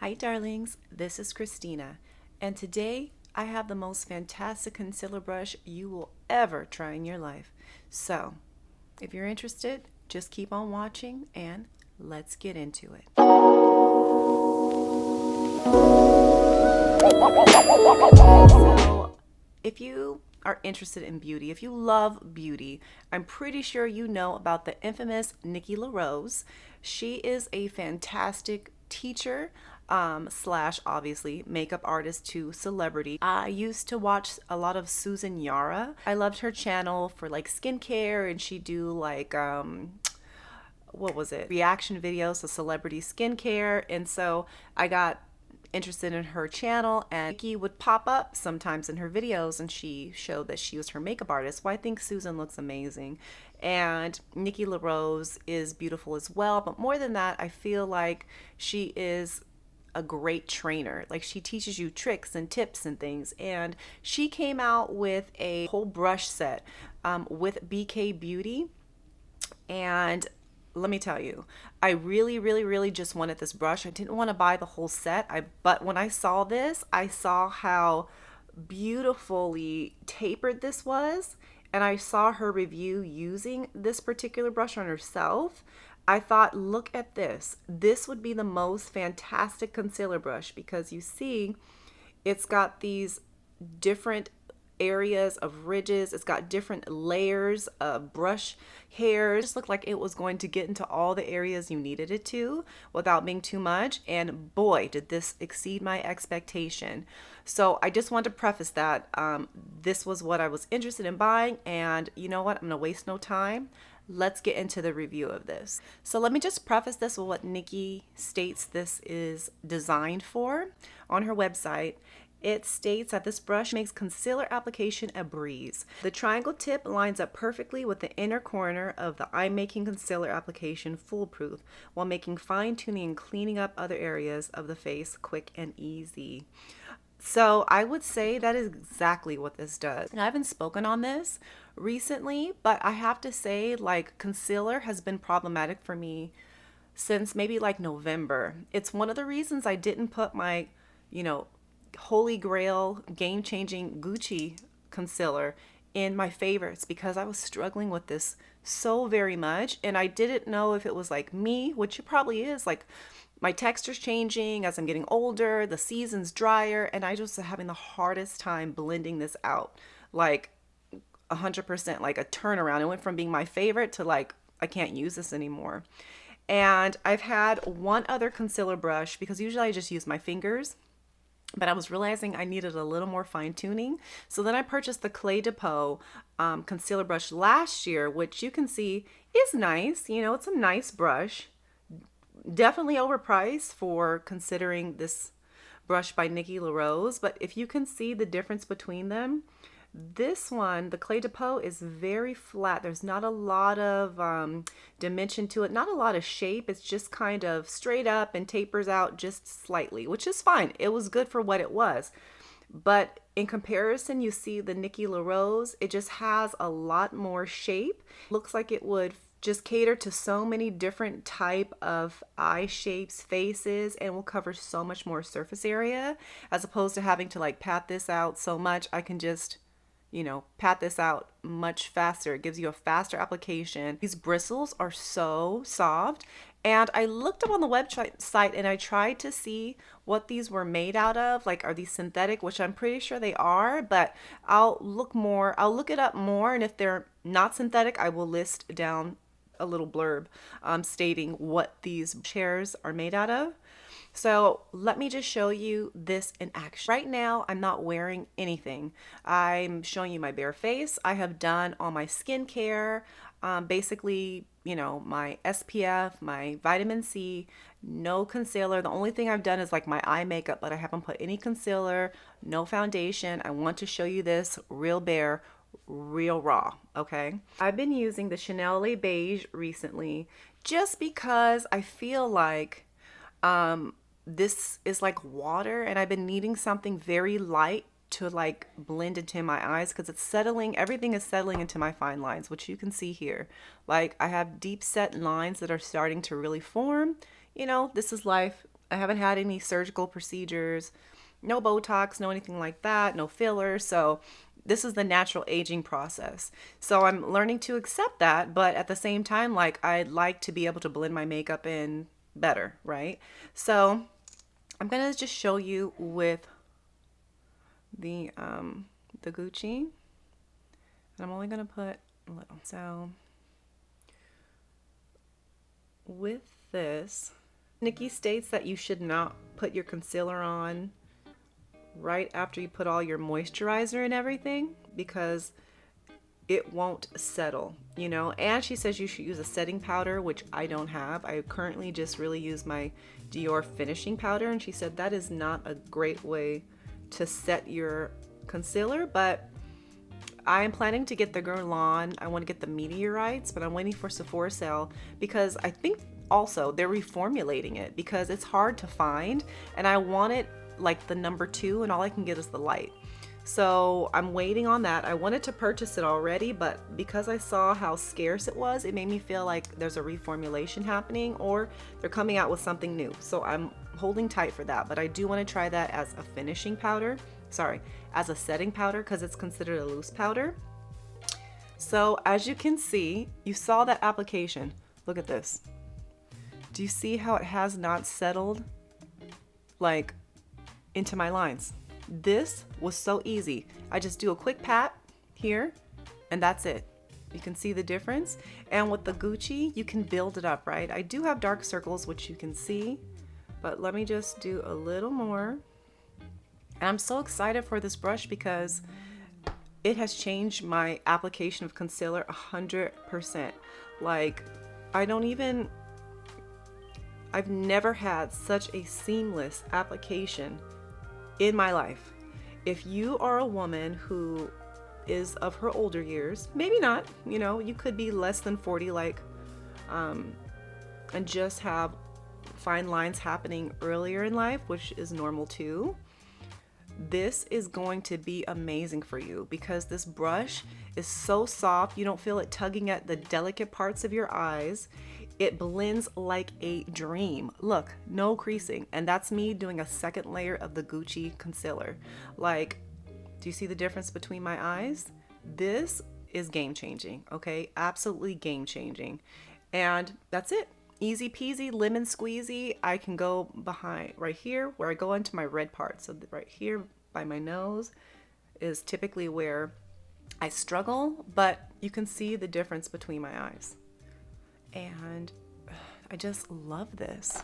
Hi darlings, this is Christina, and today I have the most fantastic concealer brush you will ever try in your life. So, if you're interested, just keep on watching and let's get into it. So, if you are interested in beauty, if you love beauty, I'm pretty sure you know about the infamous nikkilarose. She is a fantastic teacher slash obviously makeup artist to celebrity. I used to watch a lot of Susan Yara. I loved her channel for like skincare, and she do like what was it, reaction videos to celebrity skincare. And so I got interested in her channel, and Nikki would pop up sometimes in her videos, and she showed that she was her makeup artist. Well, I think Susan looks amazing, and nikkilarose is beautiful as well, but more than that, I feel like she is a great trainer. Like, she teaches you tricks and tips and things, and she came out with a whole brush set with Bkbeauty. And let me tell you, I really just wanted this brush. I didn't want to buy the whole set. But when I saw this, I saw how beautifully tapered this was, and I saw her review using this particular brush on herself. I thought, look at this. This would be the most fantastic concealer brush, because you see, it's got these different areas of ridges. It's got different layers of brush hairs. It just looked like it was going to get into all the areas you needed it to without being too much. And boy, did this exceed my expectation. So I just wanted to preface that this was what I was interested in buying. And you know what? I'm gonna waste no time. Let's get into the review of this. So let me just preface this with what Nikki states this is designed for on her website. It states that this brush makes concealer application a breeze. The triangle tip lines up perfectly with the inner corner of the eye-making concealer application foolproof, while making fine-tuning and cleaning up other areas of the face quick and easy. So I would say that is exactly what this does. And I haven't spoken on this recently, but I have to say, like, concealer has been problematic for me since maybe like November. It's one of the reasons I didn't put my, holy grail game-changing Gucci concealer in my favorites, because I was struggling with this so very much, and I didn't know if it was like me, which it probably is, like my texture's changing as I'm getting older, the season's drier, and I just having the hardest time blending this out. Like 100%, like a turnaround. It went from being my favorite to like, I can't use this anymore. And I've had one other concealer brush, because usually I just use my fingers, but I was realizing I needed a little more fine tuning. So then I purchased the Clé de Peau concealer brush last year, which you can see is nice. It's a nice brush. Definitely overpriced for considering this brush by nikkilarose. But if you can see the difference between them, this one, the Clé de Peau, is very flat. There's not a lot of dimension to it, not a lot of shape. It's just kind of straight up and tapers out just slightly, which is fine. It was good for what it was. But in comparison, you see the nikkilarose, it just has a lot more shape. Looks like it would just cater to so many different type of eye shapes, faces, and will cover so much more surface area, as opposed to having to like pat this out so much. I can just pat this out much faster. It gives you a faster application. These bristles are so soft. And I looked up on the website and I tried to see what these were made out of. Like, are these synthetic? Which I'm pretty sure they are, but I'll look it up more. And if they're not synthetic, I will list down a little blurb stating what these chairs are made out of. So let me just show you this in action. Right now, I'm not wearing anything. I'm showing you my bare face. I have done all my skincare, basically, my SPF, my vitamin C, no concealer. The only thing I've done is like my eye makeup, but I haven't put any concealer, no foundation. I want to show you this real bare, real raw, okay? I've been using the Chanel Le Beige recently just because I feel like this is like water, and I've been needing something very light to like blend into my eyes, because it's settling, everything is settling into my fine lines, which you can see here. Like, I have deep set lines that are starting to really form. This is life. I haven't had any surgical procedures, no Botox, no anything like that, no filler. So this is the natural aging process. So I'm learning to accept that, but at the same time, like I'd like to be able to blend my makeup in better, right? So I'm gonna just show you with the Gucci. And I'm only gonna put a little. So with this, Nikki states that you should not put your concealer on right after you put all your moisturizer and everything because it won't settle, you know. And she says you should use a setting powder, which I don't have. I currently just really use my Dior finishing powder, and she said that is not a great way to set your concealer, but I'm planning to get the Guerlain. I want to get the meteorites, but I'm waiting for Sephora sale because I think also they're reformulating it because it's hard to find, and I want it like the number 2, and all I can get is the light. So I'm waiting on that. I wanted to purchase it already, but because I saw how scarce it was, it made me feel like there's a reformulation happening or they're coming out with something new. So I'm holding tight for that, but I do want to try that as a finishing powder. Sorry, as a setting powder because it's considered a loose powder. So as you can see, you saw that application. Look at this. Do you see how it has not settled like into my lines? This was so easy. I just do a quick pat here and that's it. You can see the difference. And with the Gucci, you can build it up, right? I do have dark circles, which you can see, but let me just do a little more. And I'm so excited for this brush because it has changed my application of concealer 100%. Like, I've never had such a seamless application in my life. If you are a woman who is of her older years, maybe not, you know, you could be less than 40, like, and just have fine lines happening earlier in life, which is normal too. This is going to be amazing for you because this brush is so soft. You don't feel it tugging at the delicate parts of your eyes. It blends like a dream. Look, no creasing. And that's me doing a second layer of the Gucci concealer. Like, do you see the difference between my eyes? This is game changing, okay? Absolutely game changing. And that's it. Easy peasy, lemon squeezy. I can go behind right here where I go into my red part. So right here by my nose is typically where I struggle, but you can see the difference between my eyes. And I just love this.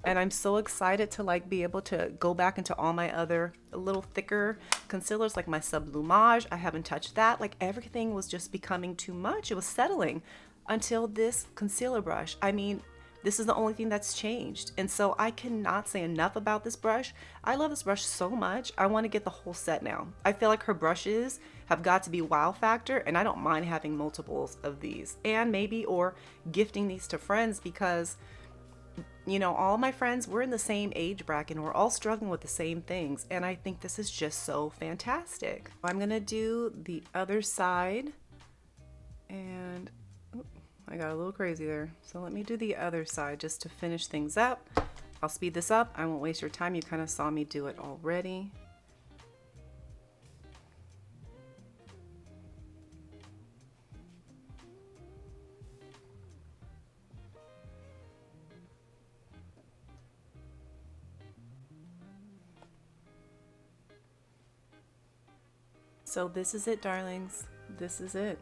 And I'm so excited to like be able to go back into all my other little thicker concealers, like my Sublumage. I haven't touched that. Like everything was just becoming too much. It was settling until this concealer brush. I mean, this is the only thing that's changed. And so I cannot say enough about this brush. I love this brush so much. I want to get the whole set now. I feel like her brushes have got to be wow factor, and I don't mind having multiples of these, and maybe or gifting these to friends because, you know, all my friends, we're in the same age bracket and we're all struggling with the same things. And I think this is just so fantastic. I'm going to do the other side, and I got a little crazy there. So let me do the other side just to finish things up. I'll speed this up. I won't waste your time. You kind of saw me do it already. So this is it, darlings. This is it.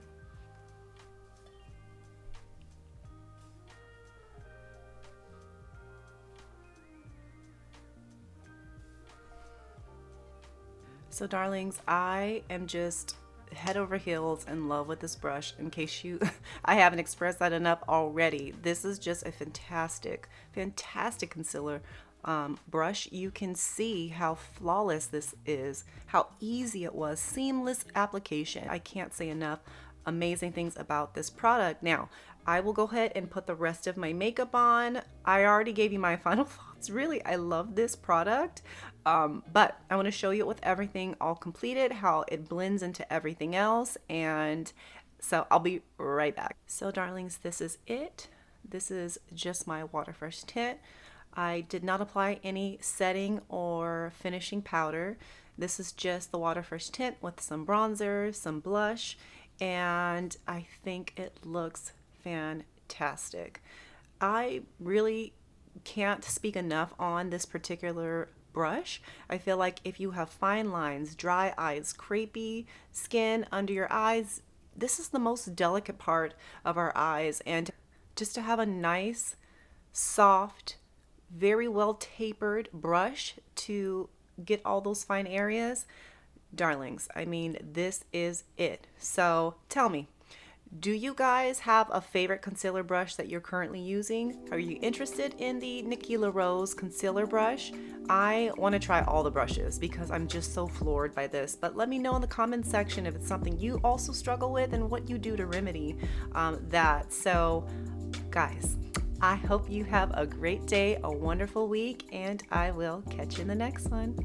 So darlings, I am just head over heels in love with this brush. In case you, I haven't expressed that enough already. This is just a fantastic, fantastic concealer brush. You can see how flawless this is, how easy it was, seamless application. I can't say enough amazing things about this product. Now, I will go ahead and put the rest of my makeup on. I already gave you my final thoughts. Really, I love this product, but I want to show you with everything all completed, how it blends into everything else, and so I'll be right back. So darlings, this is it. This is just my water fresh tint. I did not apply any setting or finishing powder. This is just the Water Fresh tint with some bronzer, some blush, and I think it looks fantastic. I really can't speak enough on this particular brush. I feel like if you have fine lines, dry eyes, crepey skin under your eyes, this is the most delicate part of our eyes, and just to have a nice, soft, very well tapered brush to get all those fine areas, darlings, I mean, this is it. So tell me, do you guys have a favorite concealer brush that you're currently using? Are you interested in the Nikki LaRose concealer brush? I want to try all the brushes because I'm just so floored by this. But let me know in the comments section if it's something you also struggle with and what you do to remedy that. So guys, I hope you have a great day, a wonderful week, and I will catch you in the next one.